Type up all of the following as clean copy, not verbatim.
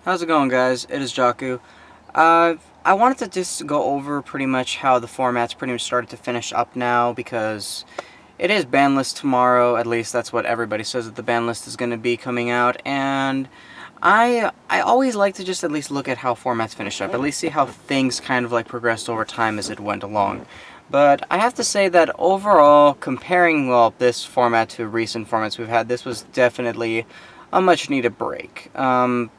How's it going, guys? It is Jaku. I wanted to just go over pretty much how the format's pretty much started to finish up now, because it is Banlist tomorrow. At least that's what everybody says that the Banlist is going to be coming out, and I always like to just at least look at how formats finish up, at least see how things kind of like progressed over time as it went along. But I have to say that overall, comparing, well, this format to recent formats we've had, this was definitely a much needed break.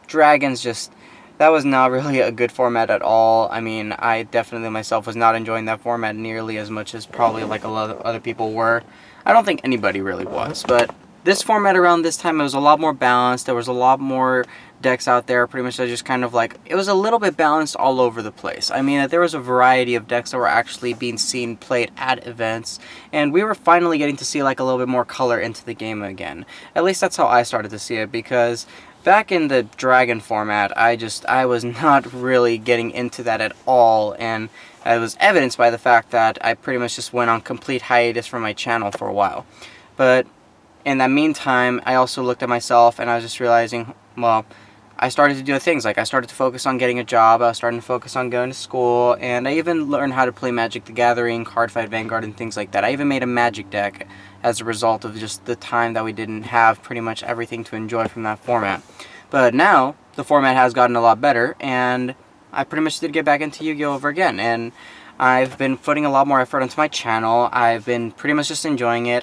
Dragons just, that was not really a good format at all. I mean, I definitely myself was not enjoying that format nearly as much as probably like a lot of other people were. I don't think anybody really was, but this format around this time, it was a lot more balanced. There was a lot more decks out there. Pretty much just kind of like, it was a little bit balanced all over the place. I mean, there was a variety of decks that were actually being seen played at events, and we were finally getting to see like a little bit more color into the game again. At least that's how I started to see it, because back in the Dragon format, I was not really getting into that at all, and it was evidenced by the fact that I pretty much just went on complete hiatus from my channel for a while. But in that meantime, I also looked at myself and I was just realizing, well, I started to do things, like I started to focus on getting a job, I was starting to focus on going to school, and I even learned how to play Magic the Gathering, Cardfight Vanguard, and things like that. I even made a Magic deck as a result of just the time that we didn't have pretty much everything to enjoy from that format. But now, the format has gotten a lot better, and I pretty much did get back into Yu-Gi-Oh! Over again, and I've been putting a lot more effort into my channel. I've been pretty much just enjoying it.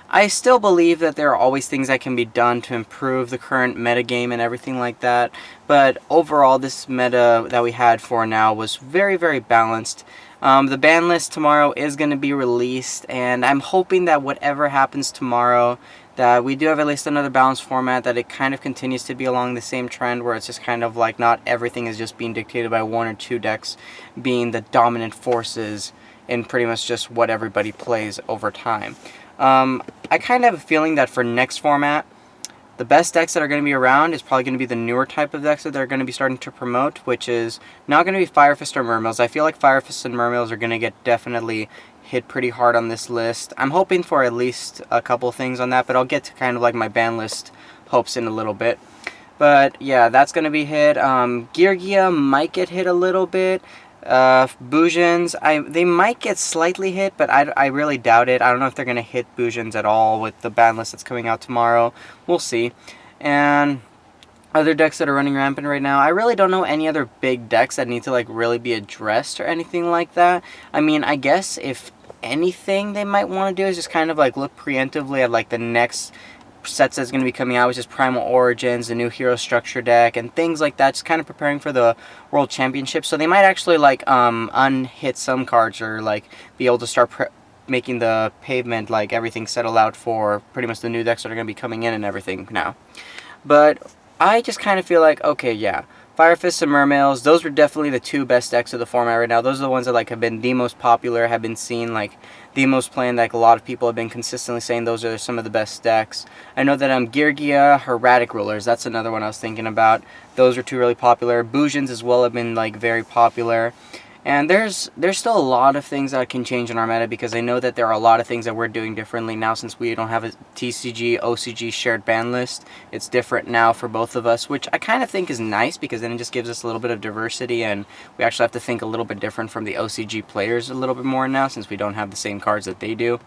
I still believe that there are always things that can be done to improve the current metagame and everything like that, but overall this meta that we had for now was very, very balanced. The ban list tomorrow is going to be released, and I'm hoping that whatever happens tomorrow, that we do have at least another balanced format, that it kind of continues to be along the same trend where it's just kind of like not everything is just being dictated by one or two decks being the dominant forces in pretty much just what everybody plays over time. I kind of have a feeling that for next format, the best decks that are going to be around is probably going to be the newer type of decks that they're going to be starting to promote, which is not going to be Fire Fist or Mermills. I feel like Fire Fist and Mermills are going to get definitely hit pretty hard on this list. I'm hoping for at least a couple things on that, but I'll get to kind of like my ban list hopes in a little bit. But yeah, that's going to be hit. Geargia might get hit a little bit. Bujins, they might get slightly hit, but I really doubt it. I don't know if they're going to hit Bujins at all with the ban list that's coming out tomorrow. We'll see. And other decks that are running rampant right now, I really don't know any other big decks that need to like really be addressed or anything like that. I mean, I guess if anything they might want to do is just kind of like look preemptively at like the next sets that's going to be coming out, which is Primal Origins, the new Hero Structure deck, and things like that, just kind of preparing for the World Championship. So they might actually like unhit some cards, or like be able to start making the pavement, like everything settle out for pretty much the new decks that are going to be coming in and everything now. But I just kind of feel like, okay, yeah, Fire Fists and Mermills, those were definitely the two best decks of the format right now. Those are the ones that like have been the most popular, have been seen like the most playing, like a lot of people have been consistently saying those are some of the best decks. I know that Geargia, Erratic Rulers, that's another one I was thinking about. Those are two really popular. Bujins as well have been like very popular. And there's still a lot of things that can change in our meta, because I know that there are a lot of things that we're doing differently now since we don't have a TCG, OCG shared ban list. It's different now for both of us, which I kind of think is nice, because then it just gives us a little bit of diversity, and we actually have to think a little bit different from the OCG players a little bit more now, since we don't have the same cards that they do.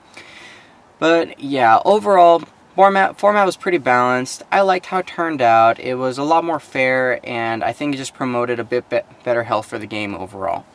But yeah, overall, format was pretty balanced. I liked how it turned out. It was a lot more fair, and I think it just promoted a bit better health for the game overall.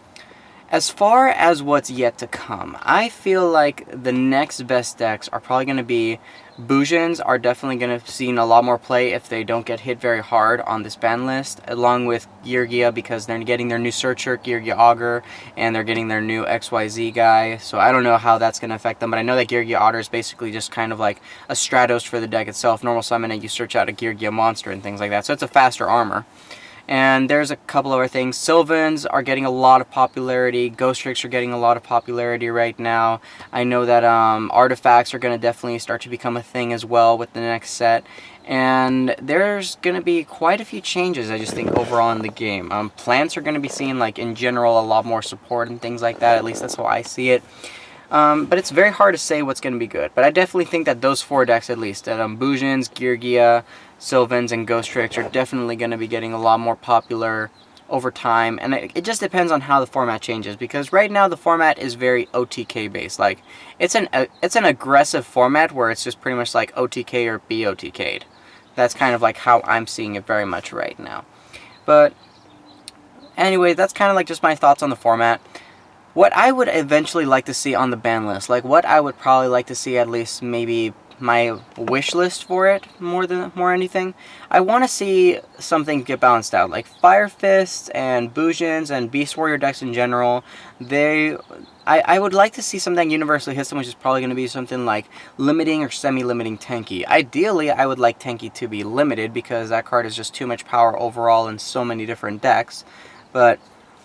As far as what's yet to come, I feel like the next best decks are probably going to be Bujins are definitely going to see a lot more play if they don't get hit very hard on this ban list, along with Geargia, because they're getting their new Searcher, Geargia Augur, and they're getting their new XYZ guy. So I don't know how that's going to affect them, but I know that Geargia Augur is basically just kind of like a Stratos for the deck itself. Normal summon it, you search out a Geargia monster and things like that. So it's a faster armor. And there's a couple other things. Sylvans are getting a lot of popularity. Ghost Tricks are getting a lot of popularity right now. I know that artifacts are going to definitely start to become a thing as well with the next set. And there's going to be quite a few changes, I just think, overall in the game. Plants are going to be seeing, like, in general, a lot more support and things like that. At least that's how I see it. But it's very hard to say what's going to be good. But I definitely think that those 4 decks at least, that Bujins, Geargia, Sylvans, and Ghost Tricks are definitely going to be getting a lot more popular over time. And it just depends on how the format changes, because right now the format is very OTK based. Like, it's an aggressive format where it's just pretty much like OTK or BOTK'd. That's kind of like how I'm seeing it very much right now. But anyway, that's kind of like just my thoughts on the format. What I would eventually like to see on the ban list, like what I would probably like to see, at least maybe my wish list for it more anything, I want to see something get balanced out. Like Fire Fists and Bujins and Beast Warrior decks in general, I would like to see something universally hits them, which is probably going to be something like limiting or semi-limiting Tenki. Ideally, I would like Tenki to be limited, because that card is just too much power overall in so many different decks. But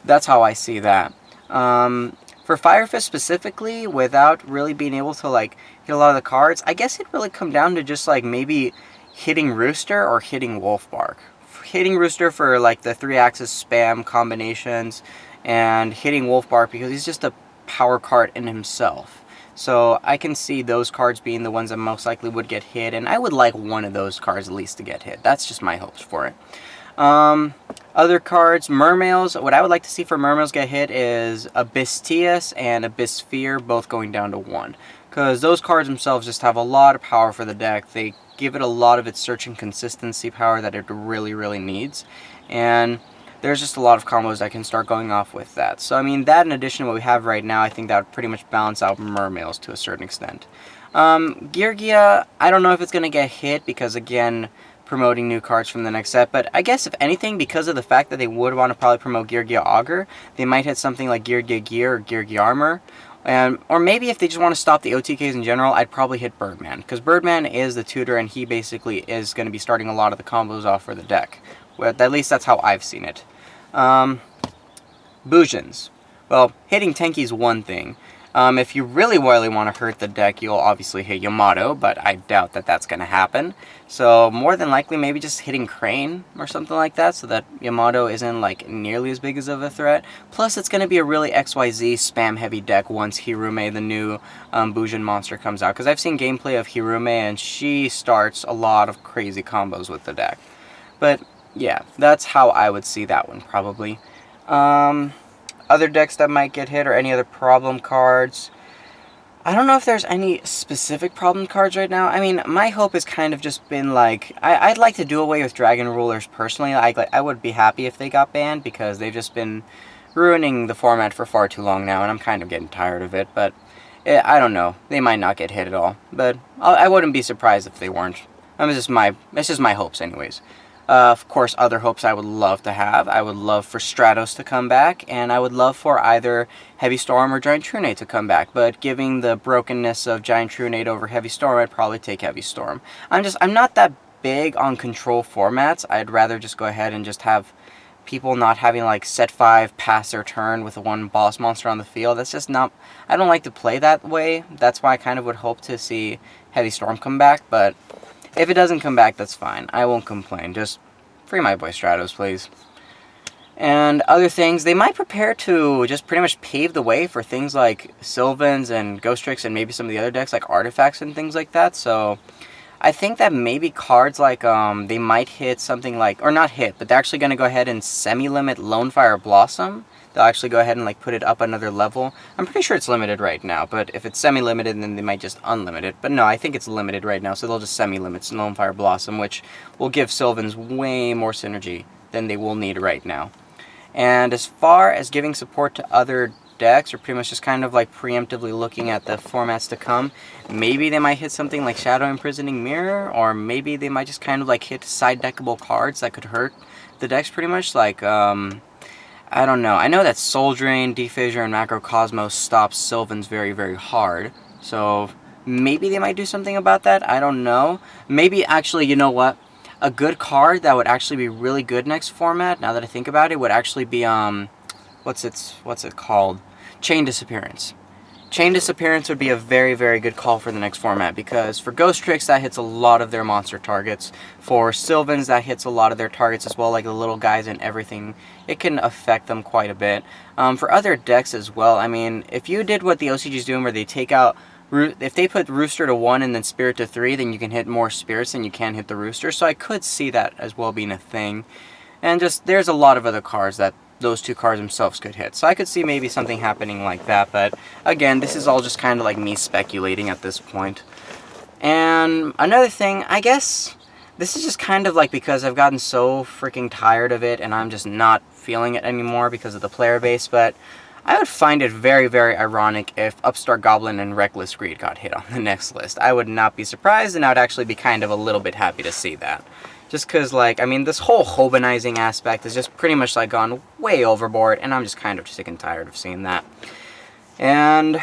that's how I see that. For Fire Fist specifically, without really being able to like hit a lot of the cards, I guess it'd really come down to just like maybe hitting Rooster or hitting Wolfbark. Hitting Rooster for like the 3-axis spam combinations, and hitting Wolfbark because he's just a power card in himself. So I can see those cards being the ones that most likely would get hit, and I would like one of those cards at least to get hit. That's just my hopes for it. Other cards, Mermails. What I would like to see for Mermails get hit is Abyss Tias and Abyss Fear, both going down to 1. Because those cards themselves just have a lot of power for the deck. They give it a lot of its search and consistency power that it really, really needs. And there's just a lot of combos that can start going off with that. So, I mean, that in addition to what we have right now, I think that would pretty much balance out Mermails to a certain extent. Geargia, I don't know if it's going to get hit because, again, promoting new cards from the next set, but I guess if anything, because of the fact that they would want to probably promote Geargia Augur, they might hit something like Geargia Gear or Geargia Armor. Or maybe if they just want to stop the OTKs in general, I'd probably hit Birdman, because Birdman is the tutor and he basically is going to be starting a lot of the combos off for the deck. Well, at least that's how I've seen it. Bujins. Well, hitting Tenki is one thing. If you really want to hurt the deck, you'll obviously hit Yamato, but I doubt that that's going to happen. So more than likely, maybe just hitting Crane or something like that, so that Yamato isn't like nearly as big as of a threat. Plus, it's going to be a really XYZ spam-heavy deck once Hirume, the new Bujin monster, comes out. Because I've seen gameplay of Hirume, and she starts a lot of crazy combos with the deck. But yeah, that's how I would see that one probably. Other decks that might get hit, or any other problem cards, I don't know if there's any specific problem cards right now. I mean, my hope has kind of just been like, I'd like to do away with Dragon Rulers personally. I would be happy if they got banned, because they've just been ruining the format for far too long now, and I'm kind of getting tired of it. But I don't know, they might not get hit at all, but I wouldn't be surprised if they weren't. It's just my hopes anyways. Of course, other hopes I would love to have. I would love for Stratos to come back, and I would love for either Heavy Storm or Giant Trunade to come back. But given the brokenness of Giant Trunade over Heavy Storm, I'd probably take Heavy Storm. I'm not that big on control formats. I'd rather just go ahead and just have people not having like set 5 pass their turn with one boss monster on the field. That's just not, I don't like to play that way. That's why I kind of would hope to see Heavy Storm come back, but if it doesn't come back, that's fine. I won't complain. Just free my boy Stratos, please. And other things, they might prepare to just pretty much pave the way for things like Sylvans and Ghost Tricks and maybe some of the other decks like Artifacts and things like that. So I think that maybe cards like, they might hit something like, or not hit, but they're actually going to go ahead and semi-limit Lonefire Blossom. They'll actually go ahead and like put it up another level. I'm pretty sure it's limited right now, but if it's semi-limited, then they might just unlimit it. But no, I think it's limited right now, so they'll just semi-limit Lonefire Blossom, which will give Sylvans way more synergy than they will need right now. And as far as giving support to other decks, or pretty much just kind of like preemptively looking at the formats to come, maybe they might hit something like Shadow Imprisoning Mirror, or maybe they might just kind of like hit side deckable cards that could hurt the decks pretty much, like, I don't know. I know that Soul Drain, Defissure, and Macrocosmos stops Sylvans very, very hard. So maybe they might do something about that. I don't know. Maybe actually, you know what? A good card that would actually be really good next format, now that I think about it, would actually be, what's it called? Chain Disappearance. Chain Disappearance would be a very, very good call for the next format, because for Ghost Tricks, that hits a lot of their monster targets. For Sylvans, that hits a lot of their targets as well, like the little guys and everything. It can affect them quite a bit. For other decks as well, I mean, if you did what the OCG is doing, where they take out, if they put Rooster to 1 and then Spirit to 3, then you can hit more Spirits than you can hit the Rooster. So I could see that as well being a thing. And just, there's a lot of other cards that those two cards themselves could hit. So I could see maybe something happening like that, but again, this is all just kind of like me speculating at this point. And another thing, I guess, this is just kind of like because I've gotten so freaking tired of it and I'm just not feeling it anymore because of the player base, but I would find it very, very ironic if Upstart Goblin and Reckless Greed got hit on the next list. I would not be surprised, and I would actually be kind of a little bit happy to see that. Just because, like, I mean, this whole Hobanizing aspect is just pretty much, like, gone way overboard, and I'm just kind of sick and tired of seeing that. And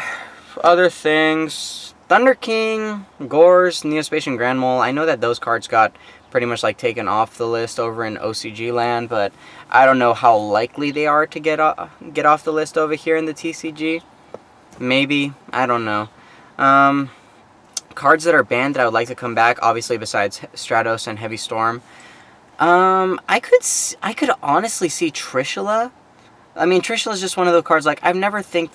other things, Thunder King, Gores, Neospatian Grand Mole, I know that those cards got pretty much, like, taken off the list over in OCG land, but I don't know how likely they are to get off the list over here in the TCG. Maybe, I don't know. Cards that are banned that I would like to come back, obviously besides Stratos and Heavy Storm. I could honestly see Trishula. I mean, Trishula is just one of those cards, like, I never thought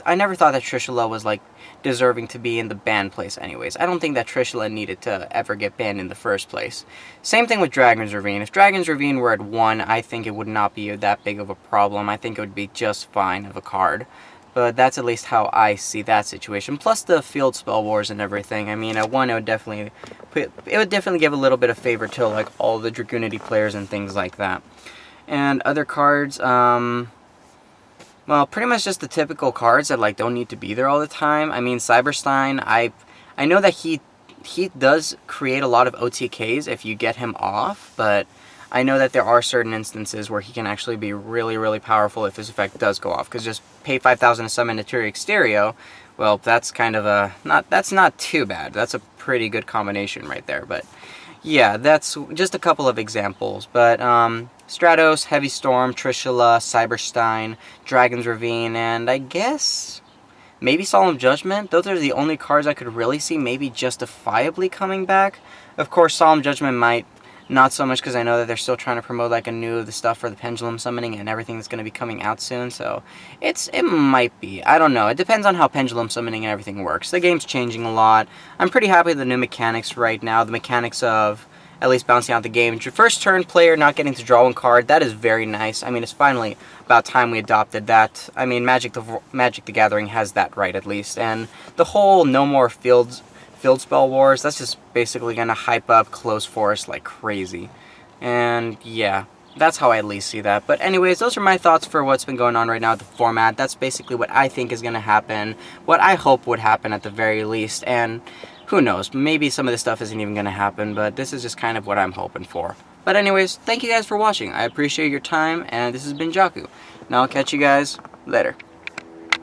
that Trishula was, like, deserving to be in the banned place anyways. I don't think that Trishula needed to ever get banned in the first place. Same thing with Dragon's Ravine. If Dragon's Ravine were at 1, I think it would not be that big of a problem. I think it would be just fine of a card. But that's at least how I see that situation. Plus the field spell wars and everything. I mean, at 1, it would definitely give a little bit of favor to, like, all the Dragoonity players and things like that. And other cards, well, pretty much just the typical cards that, like, don't need to be there all the time. I mean, Cyberstein, I know that he does create a lot of OTKs if you get him off, but I know that there are certain instances where he can actually be really, really powerful if his effect does go off. Because just pay 5,000 to summon a Turic Stereo, well, that's kind of that's not too bad. That's a pretty good combination right there. But yeah, that's just a couple of examples. But Stratos, Heavy Storm, Trishula, Cyberstein, Dragon's Ravine, and I guess maybe Solemn Judgment. Those are the only cards I could really see maybe justifiably coming back. Of course, Solemn Judgment might. Not so much, because I know that they're still trying to promote, like, the stuff for the Pendulum Summoning and everything that's going to be coming out soon, so it might be. I don't know. It depends on how Pendulum Summoning and everything works. The game's changing a lot. I'm pretty happy with the new mechanics right now. The mechanics of at least bouncing out the game. Your first turn player not getting to draw one card, that is very nice. I mean, it's finally about time we adopted that. I mean, Magic the Gathering has that right, at least. And the whole no more field spell wars, that's just basically going to hype up Close Forest like crazy. And yeah, that's how I at least see that. But anyways, those are my thoughts for what's been going on right now with the format. That's basically what I think is going to happen, what I hope would happen at the very least. And who knows, maybe some of this stuff isn't even going to happen, but this is just kind of what I'm hoping for. But anyways, thank you guys for watching. I appreciate your time, and this has been Jaku. Now I'll catch you guys later.